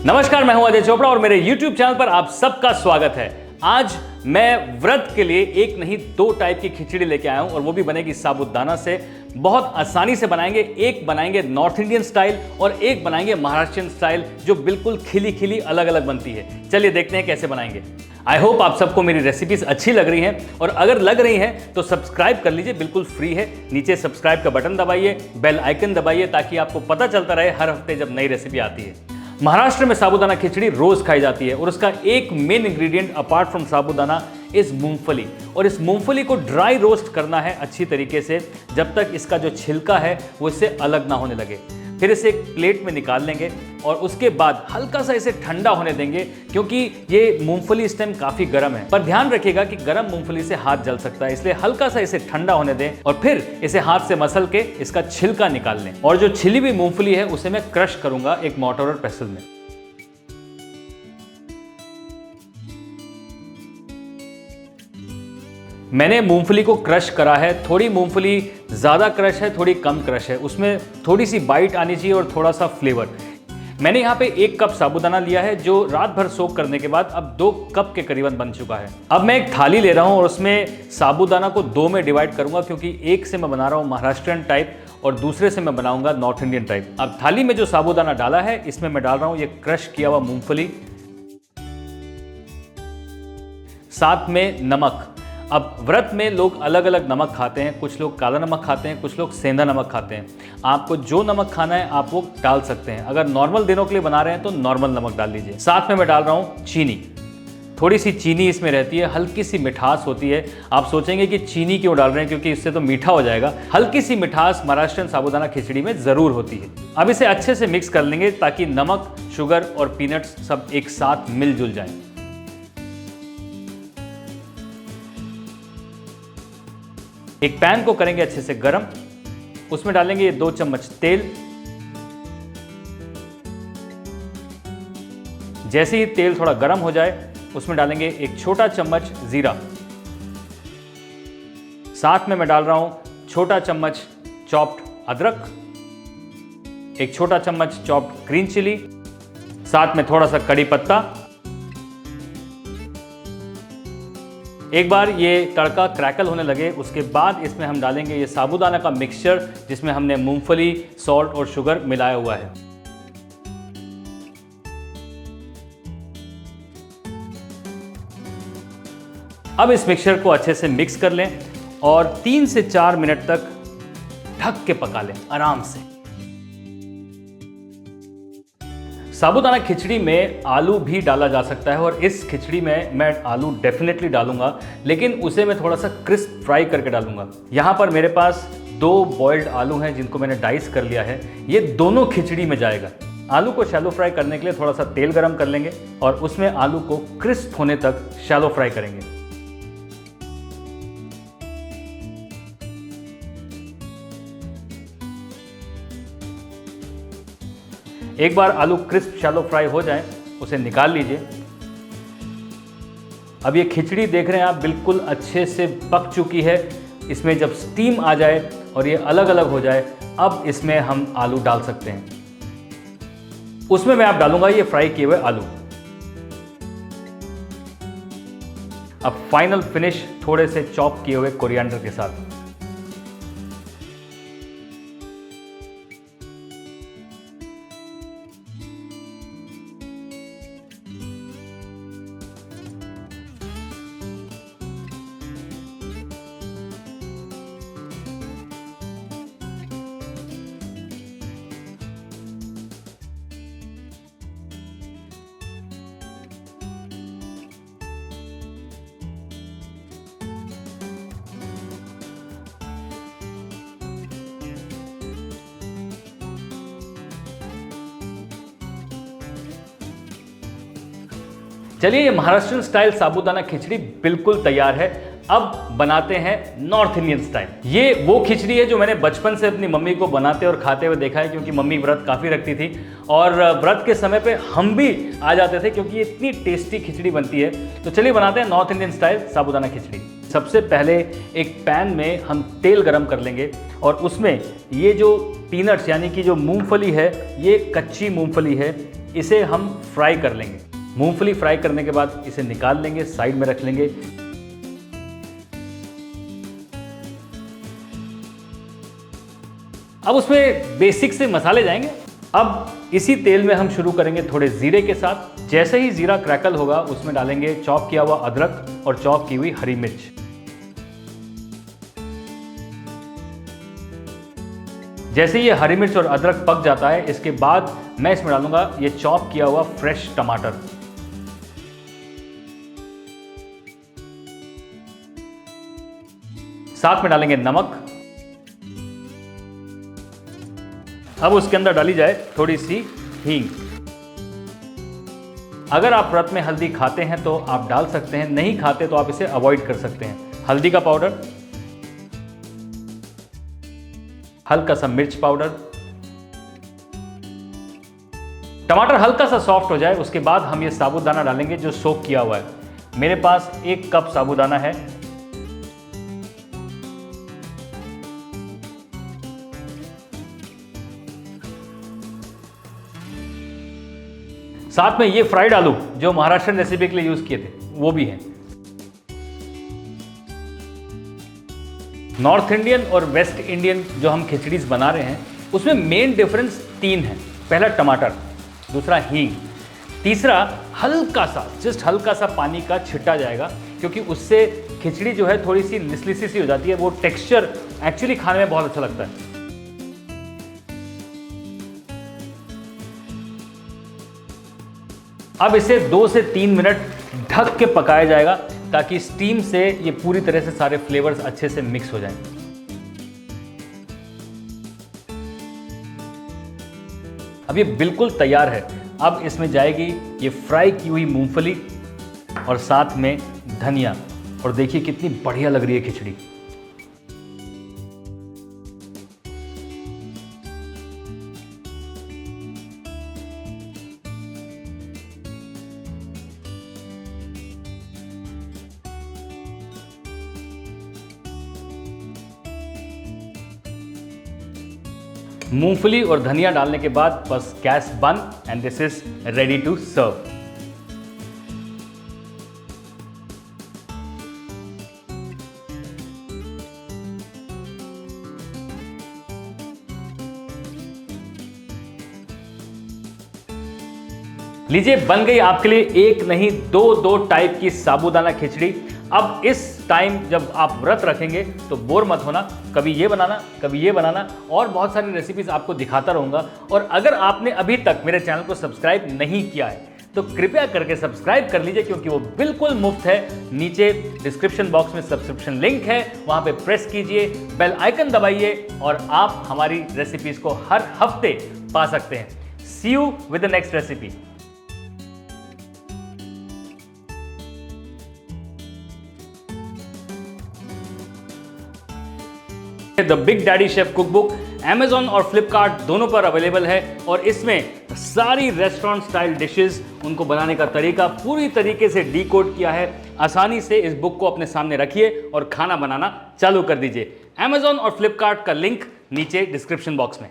नमस्कार, मैं हूं अजय चोपड़ा और मेरे YouTube चैनल पर आप सबका स्वागत है। आज मैं व्रत के लिए एक नहीं दो टाइप की खिचड़ी लेके आया हूं और वो भी बनेगी साबूदाना से। बहुत आसानी से बनाएंगे। एक बनाएंगे नॉर्थ इंडियन स्टाइल और एक बनाएंगे महाराष्ट्रियन स्टाइल, जो बिल्कुल खिली खिली अलग अलग बनती है। चलिए देखते हैं कैसे बनाएंगे। आई होप आप सबको मेरी रेसिपीज अच्छी लग रही हैं और अगर लग रही हैं तो सब्सक्राइब कर लीजिए, बिल्कुल फ्री है। नीचे सब्सक्राइब का बटन दबाइए, बेल आइकन दबाइए ताकि आपको पता चलता रहे हर हफ्ते जब नई रेसिपी आती है। महाराष्ट्र में साबूदाना खिचड़ी रोज खाई जाती है और उसका एक मेन इंग्रेडिएंट अपार्ट फ्रॉम साबूदाना इस मूंगफली। और इस मूंगफली को ड्राई रोस्ट करना है अच्छी तरीके से, जब तक इसका जो छिलका है वो इससे अलग ना होने लगे। फिर इसे एक प्लेट में निकाल लेंगे और उसके बाद हल्का सा इसे ठंडा होने देंगे, क्योंकि ये मूंगफली इस टाइम काफ़ी गर्म है। पर ध्यान रखिएगा कि गर्म मूंगफली से हाथ जल सकता है, इसलिए हल्का सा इसे ठंडा होने दें और फिर इसे हाथ से मसल के इसका छिलका निकाल लें। और जो छिली हुई मूंगफली है उसे मैं क्रश करूंगा एक मोर्टार और पेसल में। मैंने मूंगफली को क्रश करा है। थोड़ी मूंगफली ज़्यादा क्रश है, थोड़ी कम क्रश है, उसमें थोड़ी सी बाइट आनी चाहिए और थोड़ा सा फ्लेवर। मैंने यहाँ पे 1 कप साबूदाना लिया है जो रात भर सोक करने के बाद अब 2 कप के करीबन बन चुका है। अब मैं एक थाली ले रहा हूँ और उसमें साबूदाना को 2 में डिवाइड करूँगा, क्योंकि एक से मैं बना रहा हूँ महाराष्ट्रियन टाइप और दूसरे से मैं बनाऊँगा नॉर्थ इंडियन टाइप। अब थाली में जो साबूदाना डाला है इसमें मैं डाल रहा हूँ ये क्रश किया हुआ मूँगफली, साथ में नमक। अब व्रत में लोग अलग अलग नमक खाते हैं, कुछ लोग काला नमक खाते हैं, कुछ लोग सेंधा नमक खाते हैं। आपको जो नमक खाना है आप वो डाल सकते हैं। अगर नॉर्मल दिनों के लिए बना रहे हैं तो नॉर्मल नमक डाल लीजिए। साथ में मैं डाल रहा हूँ चीनी। थोड़ी सी चीनी इसमें रहती है, हल्की सी मिठास होती है। आप सोचेंगे कि चीनी क्यों डाल रहे हैं, क्योंकि इससे तो मीठा हो जाएगा। हल्की सी मिठास महाराष्ट्रियन साबूदाना खिचड़ी में ज़रूर होती है। अब इसे अच्छे से मिक्स कर लेंगे ताकि नमक, शुगर और पीनट्स सब एक साथ मिलजुल जाएं। एक पैन को करेंगे अच्छे से गरम, उसमें डालेंगे ये 2 चम्मच तेल। जैसे ही तेल थोड़ा गरम हो जाए उसमें डालेंगे 1 छोटा चम्मच जीरा। साथ में मैं डाल रहा हूं छोटा चम्मच चॉप्ड अदरक, 1 छोटा चम्मच चॉप्ड ग्रीन चिली, साथ में थोड़ा सा कड़ी पत्ता। एक बार ये तड़का क्रैकल होने लगे उसके बाद इसमें हम डालेंगे ये साबूदाना का मिक्सचर, जिसमें हमने मूंगफली, सॉल्ट और शुगर मिलाया हुआ है। अब इस मिक्सचर को अच्छे से मिक्स कर लें और 3 से 4 मिनट तक ढक के पका लें आराम से। साबूदाना खिचड़ी में आलू भी डाला जा सकता है और इस खिचड़ी में मैं आलू डेफिनेटली डालूंगा, लेकिन उसे मैं थोड़ा सा क्रिस्प फ्राई करके डालूंगा। यहाँ पर मेरे पास 2 बॉइल्ड आलू हैं जिनको मैंने डाइस कर लिया है। ये दोनों खिचड़ी में जाएगा। आलू को शैलो फ्राई करने के लिए थोड़ा सा तेल गरम कर लेंगे और उसमें आलू को क्रिस्प होने तक शैलो फ्राई करेंगे। एक बार आलू क्रिस्प शैलो फ्राई हो जाए उसे निकाल लीजिए। अब ये खिचड़ी देख रहे हैं आप बिल्कुल अच्छे से पक चुकी है। इसमें जब स्टीम a जाए और ये अलग अलग हो जाए, अब इसमें हम आलू डाल सकते हैं। उसमें मैं आप डालूंगा ये फ्राई किए हुए आलू। अब फाइनल फिनिश थोड़े से चॉप किए हुए कोरिएंडर के साथ। चलिए, ये महाराष्ट्रियन स्टाइल साबूदाना खिचड़ी बिल्कुल तैयार है। अब बनाते हैं नॉर्थ इंडियन स्टाइल। ये वो खिचड़ी है जो मैंने बचपन से अपनी मम्मी को बनाते और खाते हुए देखा है, क्योंकि मम्मी व्रत काफ़ी रखती थी और व्रत के समय पे हम भी आ जाते थे, क्योंकि ये इतनी टेस्टी खिचड़ी बनती है। तो चलिए बनाते हैं नॉर्थ इंडियन स्टाइल साबूदाना खिचड़ी। सबसे पहले एक पैन में हम तेल गरम कर लेंगे और उसमें ये जो पीनट्स यानी कि जो मूंगफली है, ये कच्ची मूंगफली है, इसे हम फ्राई कर लेंगे। मूंगफली फ्राई करने के बाद इसे निकाल लेंगे, साइड में रख लेंगे। अब उसमें बेसिक से मसाले जाएंगे। अब इसी तेल में हम शुरू करेंगे थोड़े जीरे के साथ। जैसे ही जीरा क्रैकल होगा उसमें डालेंगे चॉप किया हुआ अदरक और चॉप की हुई हरी मिर्च। जैसे ये हरी मिर्च और अदरक पक जाता है, इसके बाद मैं इसमें डालूंगा ये चॉप किया हुआ फ्रेश टमाटर। साथ में डालेंगे नमक। अब उसके अंदर डाली जाए थोड़ी सी हींग। अगर आप व्रत में हल्दी खाते हैं तो आप डाल सकते हैं, नहीं खाते तो आप इसे अवॉइड कर सकते हैं। हल्दी का पाउडर, हल्का सा मिर्च पाउडर। टमाटर हल्का सा सॉफ्ट हो जाए उसके बाद हम ये साबूदाना डालेंगे जो सोक किया हुआ है। मेरे पास 1 कप साबूदाना है। साथ में ये फ्राइड आलू जो महाराष्ट्रन रेसिपी के लिए यूज किए थे वो भी है। नॉर्थ इंडियन और वेस्ट इंडियन जो हम खिचड़ीज बना रहे हैं उसमें मेन डिफरेंस 3 है। पहला टमाटर, दूसरा हींग, तीसरा हल्का सा, जस्ट हल्का सा पानी का छिट्टा जाएगा क्योंकि उससे खिचड़ी जो है थोड़ी सी लिसलिसी सी हो जाती है। वो टेक्सचर एक्चुअली खाने में बहुत अच्छा लगता है। अब इसे 2 से 3 मिनट ढक के पकाया जाएगा ताकि स्टीम से ये पूरी तरह से सारे फ्लेवर्स अच्छे से मिक्स हो जाएं। अब ये बिल्कुल तैयार है। अब इसमें जाएगी ये फ्राई की हुई मूंगफली और साथ में धनिया, और देखिए कितनी बढ़िया लग रही है खिचड़ी। मूंगफली और धनिया डालने के बाद बस गैस बंद and this is ready to serve. लीजिए, बन गई आपके लिए एक नहीं दो टाइप की साबूदाना खिचड़ी। अब इस टाइम जब आप व्रत रखेंगे तो बोर मत होना, कभी ये बनाना कभी ये बनाना, और बहुत सारी रेसिपीज आपको दिखाता रहूंगा। और अगर आपने अभी तक मेरे चैनल को सब्सक्राइब नहीं किया है तो कृपया करके सब्सक्राइब कर लीजिए क्योंकि वो बिल्कुल मुफ्त है। नीचे डिस्क्रिप्शन बॉक्स में सब्सक्रिप्शन लिंक है, वहां पे प्रेस कीजिए, बेल आइकन दबाइए और आप हमारी रेसिपीज को हर हफ्ते पा सकते हैं। See you with the next recipe. The big daddy chef cookbook Amazon और Flipkart दोनों पर अवेलेबल है और इसमें सारी रेस्टोरेंट स्टाइल डिशेस, उनको बनाने का तरीका पूरी तरीके से डीकोड किया है। आसानी से इस बुक को अपने सामने रखिए और खाना बनाना चालू कर दीजिए। Amazon और Flipkart का लिंक नीचे डिस्क्रिप्शन बॉक्स में।